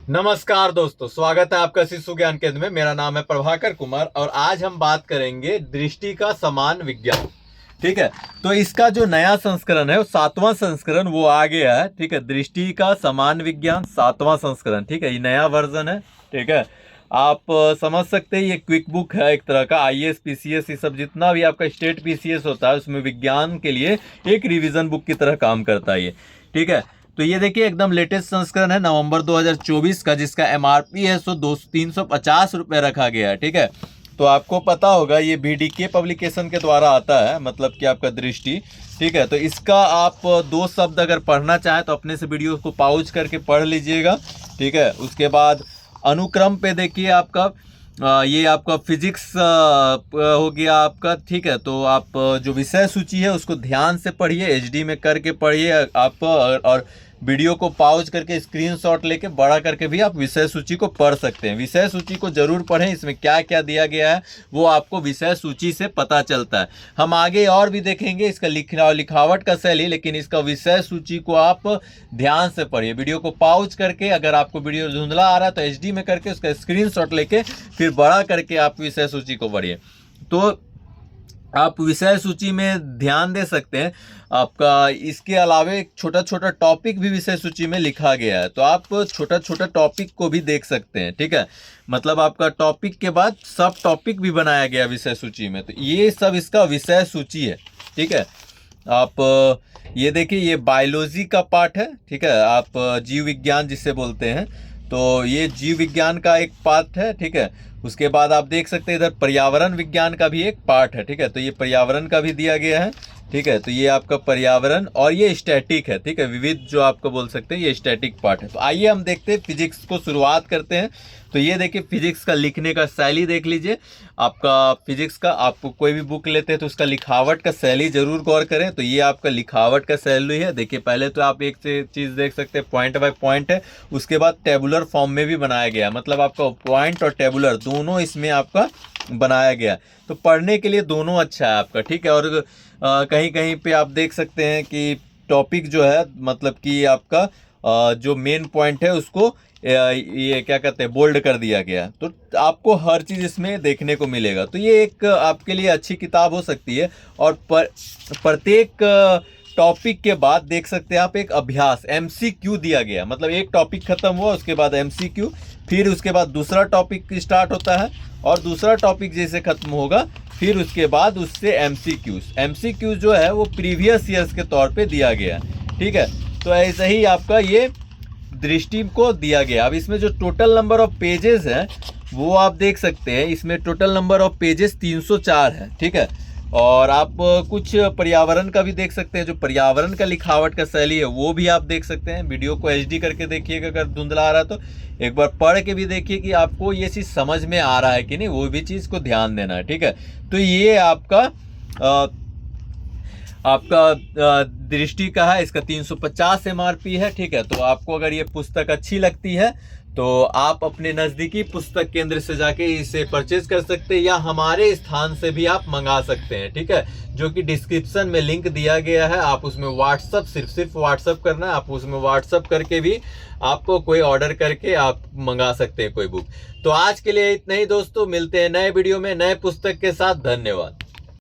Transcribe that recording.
नमस्कार दोस्तों, स्वागत है आपका शिशु ज्ञान केंद्र में। मेरा नाम है प्रभाकर कुमार और आज हम बात करेंगे दृष्टि का समान विज्ञान। ठीक है, तो इसका जो नया संस्करण है वो 7वां संस्करण वो आ गया है। ठीक है, दृष्टि का समान विज्ञान 7वां संस्करण। ठीक है, ये नया वर्जन है। ठीक है, आप समझ सकते हैं ये क्विक बुक है एक तरह का। आईएएस पीसीएस ये सब जितना भी आपका स्टेट पीसीएस होता है उसमें विज्ञान के लिए एक रिवीजन बुक की तरह काम करता है ये। ठीक है, तो ये देखिए एकदम लेटेस्ट संस्करण है नवंबर 2024 का, जिसका एमआरपी है 350 रुपये रखा गया है। ठीक है, तो आपको पता होगा ये बीडीके पब्लिकेशन के द्वारा आता है, मतलब कि आपका दृष्टि। ठीक है, तो इसका आप 2 शब्द अगर पढ़ना चाहें तो अपने से वीडियो को पॉज करके पढ़ लीजिएगा। ठीक है, उसके बाद अनुक्रम पे देखिए आपका ये आपका फिजिक्स हो गया आपका। ठीक है, तो आप जो विषय सूची है उसको ध्यान से पढ़िए, एचडी में करके पढ़िए आप, और वीडियो को पॉज करके स्क्रीनशॉट लेके बड़ा करके भी आप विषय सूची को पढ़ सकते हैं। विषय सूची को जरूर पढ़ें, इसमें क्या क्या दिया गया है वो आपको विषय सूची से पता चलता है। हम आगे और भी देखेंगे इसका लिखावट का शैली, लेकिन इसका विषय सूची को आप ध्यान से पढ़िए। वीडियो को पॉज करके, अगर आपको वीडियो धुंधला आ रहा है तो एचडी में करके उसका स्क्रीनशॉट लेके फिर बड़ा करके आप विषय सूची को पढ़िए। तो आप विषय सूची में ध्यान दे सकते हैं। आपका इसके अलावे एक छोटा छोटा टॉपिक भी विषय सूची में लिखा गया है, तो आप छोटा छोटा टॉपिक को भी देख सकते हैं। ठीक है, मतलब आपका टॉपिक के बाद सब टॉपिक भी बनाया गया विषय सूची में, तो ये सब इसका विषय सूची है। ठीक है, आप ये देखिए ये बायोलॉजी का पार्ट है। ठीक है, आप जीव विज्ञान जिसे बोलते हैं, तो ये जीव विज्ञान का एक पार्ट है। ठीक है, उसके बाद आप देख सकते हैं इधर पर्यावरण विज्ञान का भी एक पार्ट है। ठीक है, तो ये पर्यावरण का भी दिया गया है। ठीक है, तो ये आपका पर्यावरण और ये स्टैटिक है। ठीक है, विविध जो आपको बोल सकते हैं ये स्टैटिक पार्ट है। तो आइए हम देखते हैं फिजिक्स को शुरुआत करते हैं। तो ये देखिए फिजिक्स का लिखने का शैली देख लीजिए। आपका फिजिक्स का आपको कोई भी बुक लेते हैं तो उसका लिखावट का शैली जरूर गौर करें। तो ये आपका लिखावट का शैली है। देखिए पहले तो आप एक से चीज़ देख सकते हैं, पॉइंट बाय पॉइंट है। उसके बाद टेबुलर फॉर्म में भी बनाया गया, मतलब आपका पॉइंट और टेबुलर दोनों इसमें आपका बनाया गया। तो पढ़ने के लिए दोनों अच्छा है आपका। ठीक है, और कहीं कहीं पे आप देख सकते हैं कि टॉपिक जो है, मतलब कि आपका जो मेन पॉइंट है उसको ये क्या कहते हैं बोल्ड कर दिया गया। तो आपको हर चीज़ इसमें देखने को मिलेगा। तो ये एक आपके लिए अच्छी किताब हो सकती है। और प्रत्येक टॉपिक के बाद देख सकते हैं आप एक अभ्यास एमसीक्यू दिया गया, मतलब एक टॉपिक खत्म हुआ उसके बाद एमसीक्यू, फिर उसके बाद दूसरा टॉपिक स्टार्ट होता है और दूसरा टॉपिक जैसे खत्म होगा फिर उसके बाद उससे एमसीक्यू जो है वो प्रीवियस ईयर्स के तौर पे दिया गया। ठीक है, तो ऐसे ही आपका ये दृष्टि को दिया गया। अब इसमें जो टोटल नंबर ऑफ पेजेस हैं वो आप देख सकते हैं, इसमें टोटल नंबर ऑफ पेजेस 304 है। ठीक है, और आप कुछ पर्यावरण का भी देख सकते हैं, जो पर्यावरण का लिखावट का शैली है वो भी आप देख सकते हैं। वीडियो को एचडी करके देखिएगा, अगर धुंधला आ रहा है तो एक बार पढ़ के भी देखिए कि आपको ये चीज़ समझ में आ रहा है कि नहीं, वो भी चीज़ को ध्यान देना है। ठीक है, तो ये आपका दृष्टि का है, इसका 350 एमआरपी है। ठीक है, तो आपको अगर ये पुस्तक अच्छी लगती है तो आप अपने नज़दीकी पुस्तक केंद्र से जाके इसे परचेज कर सकते हैं, या हमारे स्थान से भी आप मंगा सकते हैं। ठीक है, जो कि डिस्क्रिप्शन में लिंक दिया गया है। आप उसमें व्हाट्सअप सिर्फ व्हाट्सअप करना है, आप उसमें व्हाट्सअप करके भी आपको कोई ऑर्डर करके आप मंगा सकते हैं कोई बुक। तो आज के लिए इतना ही दोस्तों, मिलते हैं नए वीडियो में नए पुस्तक के साथ। धन्यवाद।